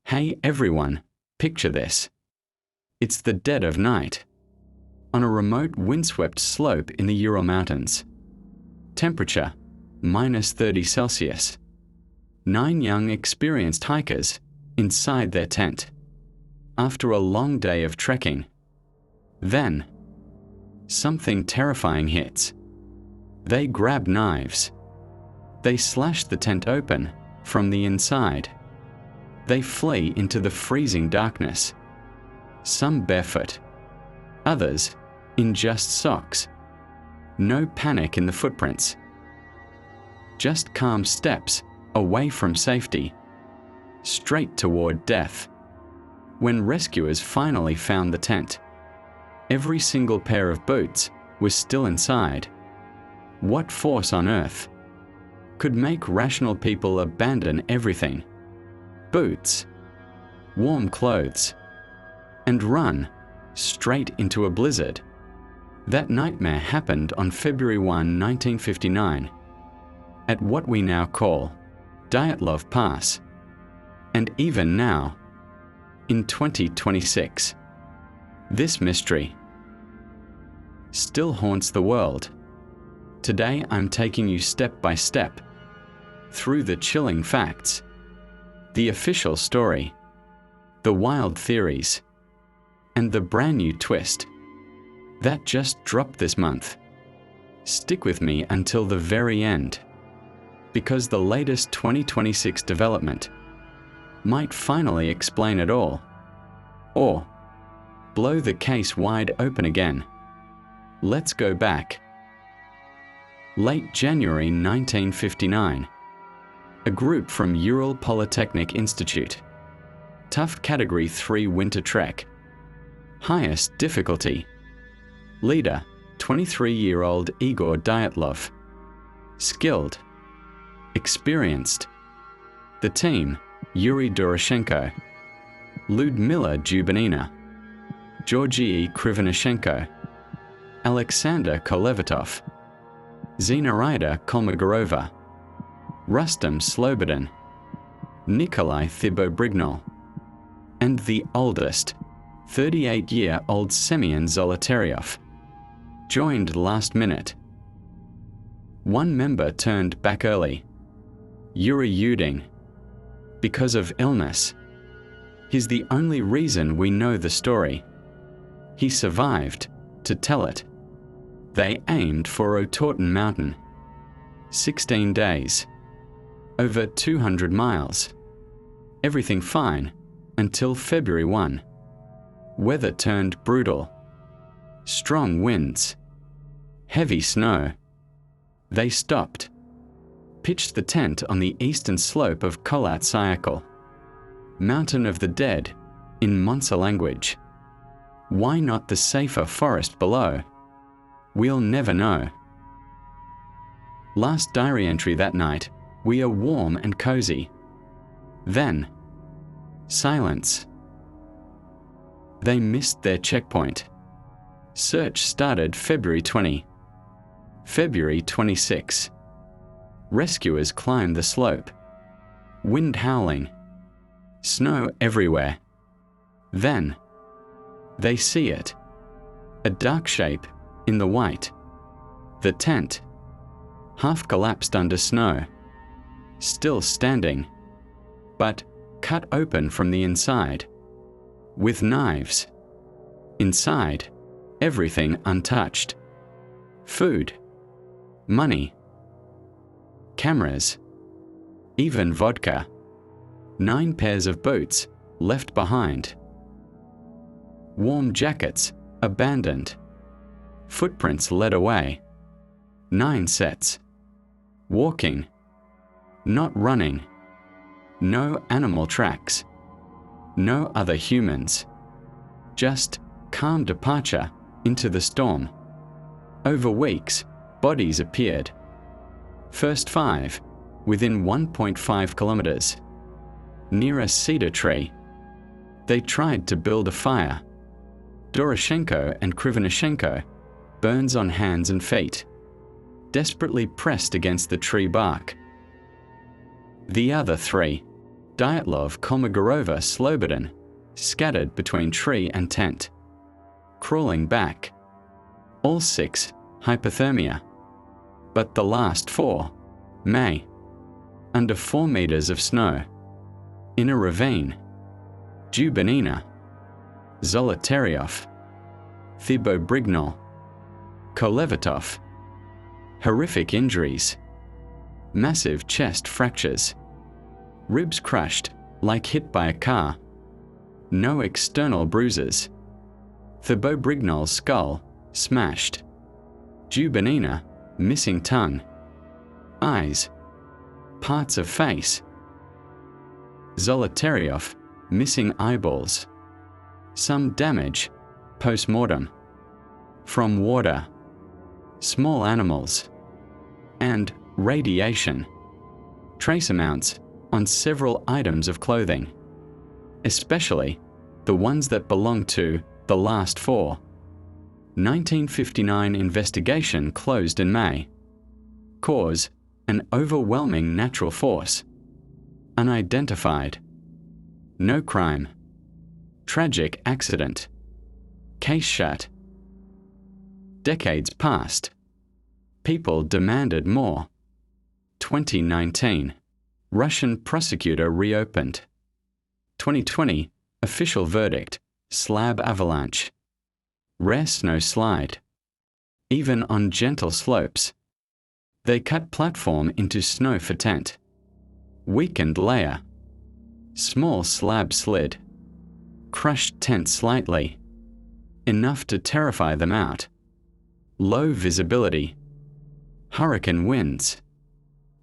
Hey everyone, picture this. It's the dead of night, on a remote windswept slope in the Ural Mountains. Temperature, -30 Celsius. 9 young experienced hikers inside their tent, after a long day of trekking. Then, something terrifying hits. They grab knives. They slash the tent open from the inside. They flee into the freezing darkness, some barefoot, others in just socks. No panic in the footprints. Just calm steps away from safety, straight toward death. When rescuers finally found the tent, every single pair of boots was still inside. What force on earth could make rational people abandon everything? Boots, warm clothes, and run straight into a blizzard. That nightmare happened on February 1, 1959, at what we now call Dyatlov Pass. And even now, in 2026, this mystery still haunts the world. Today I'm taking you step by step through the chilling facts, the official story, the wild theories, and the brand new twist that just dropped this month. Stick with me until the very end, because the latest 2026 development might finally explain it all, or blow the case wide open again. Let's go back. Late January 1959. A group from Ural Polytechnic Institute. Tough Category 3 winter trek. Highest difficulty. Leader, 23-year-old Igor Dyatlov. Skilled. Experienced. The team, Yuri Doroshenko, Ludmila Dubinina, Georgii Krivonishenko, Alexander Kolevatov, Zinaida Kolmogorova, Rustam Slobodin, Nikolai Thibeaux-Brignol, and the oldest, 38-year-old Semyon Zolotaryov, joined last minute. One member turned back early, Yuri Yudin, because of illness. He's the only reason we know the story. He survived to tell it. They aimed for Otorten Mountain. 16 days. Over 200 miles. Everything fine until February 1. Weather turned brutal. Strong winds. Heavy snow. They stopped. Pitched the tent on the eastern slope of Kholat Syakhl, Mountain of the Dead in Monsa language. Why not the safer forest below? We'll never know. Last diary entry that night, we are warm and cozy. Then, silence. They missed their checkpoint. Search started February 20. February 26. Rescuers climbed the slope. Wind howling. Snow everywhere. Then, they see it. A dark shape in the white. The tent, half collapsed under snow. Still standing, but cut open from the inside. With knives. Inside, everything untouched. Food. Money. Cameras. Even vodka. 9 pairs of boots left behind. Warm jackets abandoned. Footprints led away. 9 sets. Walking. Not running. No animal tracks. No other humans. Just calm departure into the storm. Over weeks, bodies appeared. First 5, within 1.5 kilometers. Near a cedar tree. They tried to build a fire. Doroshenko and Krivonishenko, burns on hands and feet, desperately pressed against the tree bark. The other 3, Dyatlov Kolmogorova Slobodin, scattered between tree and tent. Crawling back. All 6, hypothermia. But the last 4, May. Under 4 meters of snow. In a ravine. Dubinina. Zolotaryov. Thibault-Brignol. Kolevatov. Horrific injuries. Massive chest fractures. Ribs crushed, like hit by a car. No external bruises. Thibault-Brignol's skull, smashed. Dubinina, missing tongue. Eyes. Parts of face. Zolotaryov, missing eyeballs. Some damage, post-mortem. From water. Small animals. And radiation. Trace amounts on several items of clothing, especially the ones that belong to the last 4. 1959 investigation closed in May. Cause: an overwhelming natural force. Unidentified. No crime. Tragic accident. Case shut. Decades passed. People demanded more. 2019. Russian prosecutor reopened. 2020. Official verdict. Slab Avalanche. Rare snow slide. Even on gentle slopes. They cut platform into snow for tent. Weakened layer. Small slab slid. Crushed tent slightly. Enough to terrify them out. Low visibility. Hurricane winds.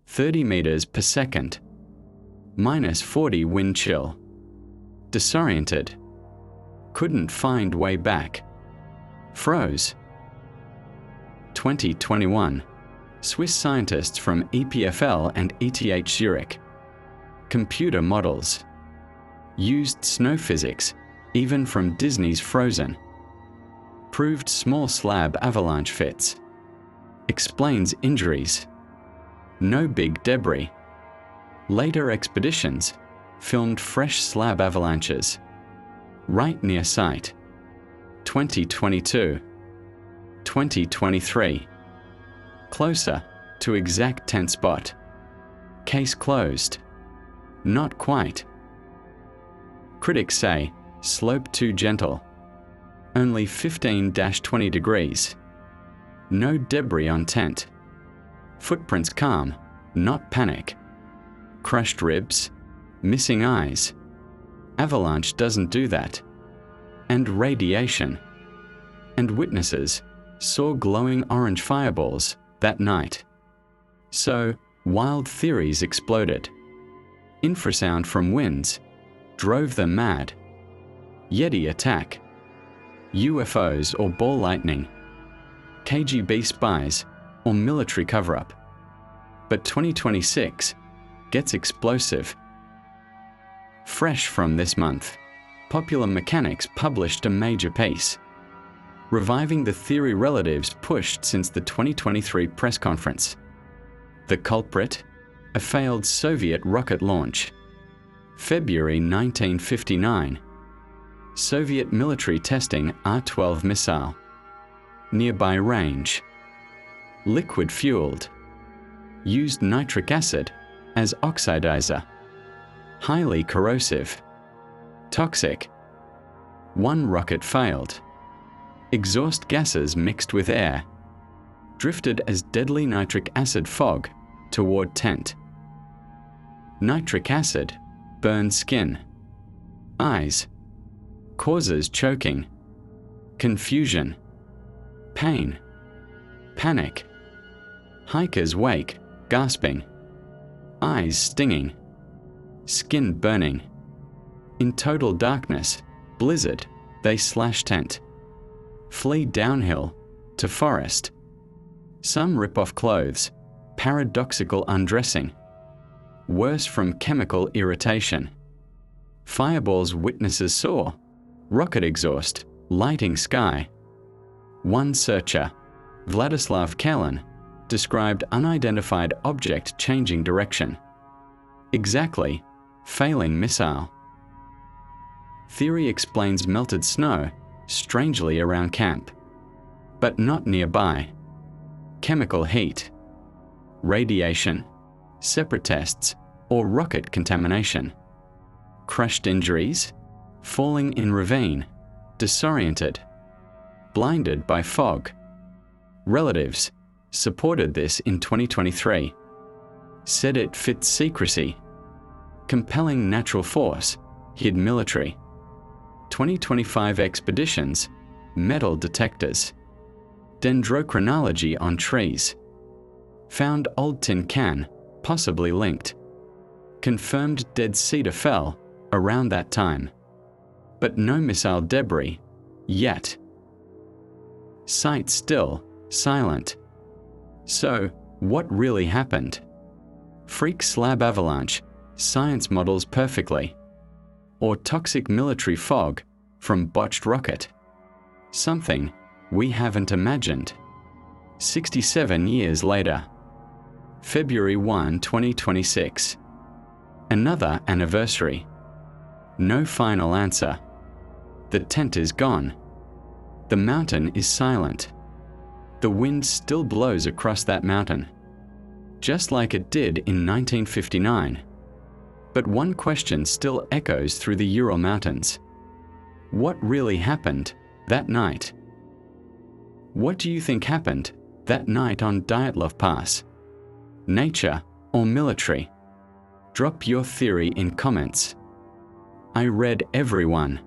30 meters per second. -40 wind chill. Disoriented. Couldn't find way back. Froze. 2021. Swiss scientists from EPFL and ETH Zurich. Computer models. Used snow physics, even from Disney's Frozen. Proved small slab avalanche fits. Explains injuries. No big debris. Later expeditions filmed fresh slab avalanches. Right near site. 2022. 2023. Closer to exact tent spot. Case closed. Not quite. Critics say slope too gentle. Only 15-20 degrees. No debris on tent. Footprints calm, not panic. Crushed ribs, missing eyes. Avalanche doesn't do that. And radiation. And witnesses saw glowing orange fireballs that night. So, wild theories exploded. Infrasound from winds drove them mad. Yeti attack. UFOs or ball lightning. KGB spies or military cover-up. But 2026 gets explosive. Fresh from this month, Popular Mechanics published a major piece, reviving the theory relatives pushed since the 2023 press conference. The culprit? A failed Soviet rocket launch. February 1959. Soviet military testing R-12 missile. Nearby range. Liquid-fueled. Used nitric acid as oxidizer. Highly corrosive. Toxic. One rocket failed. Exhaust gases mixed with air. Drifted as deadly nitric acid fog toward tent. Nitric acid burns skin. Eyes. Causes choking. Confusion. Pain. Panic. Hikers wake, gasping. Eyes stinging. Skin burning. In total darkness, blizzard, they slash tent. Flee downhill, to forest. Some rip off clothes, paradoxical undressing. Worse from chemical irritation. Fireballs witnesses saw, rocket exhaust, lighting sky. One searcher, Vladislav Kellen, described unidentified object changing direction. Exactly failing missile. Theory explains melted snow strangely around camp, but not nearby. Chemical heat, radiation, separate tests, or rocket contamination. Crushed injuries, falling in ravine, disoriented, blinded by fog. Relatives supported this in 2023. Said it fits secrecy. Compelling natural force, hid military. 2025 expeditions, metal detectors. Dendrochronology on trees. Found old tin can, possibly linked. Confirmed dead cedar fell around that time. But no missile debris, yet. Site still, silent. So, what really happened? Freak slab avalanche, science models perfectly. Or toxic military fog from botched rocket. Something we haven't imagined. 67 years later. February 1, 2026. Another anniversary. No final answer. The tent is gone. The mountain is silent. The wind still blows across that mountain, just like it did in 1959. But one question still echoes through the Ural Mountains. What really happened that night? What do you think happened that night on Dyatlov Pass? Nature or military? Drop your theory in comments. I read everyone.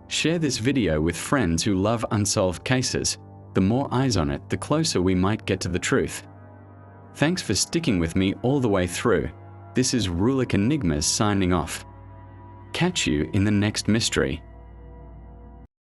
Share this video with friends who love unsolved cases. The more eyes on it, the closer we might get to the truth. Thanks for sticking with me all the way through. This is Rulik Enigmas signing off. Catch you in the next mystery.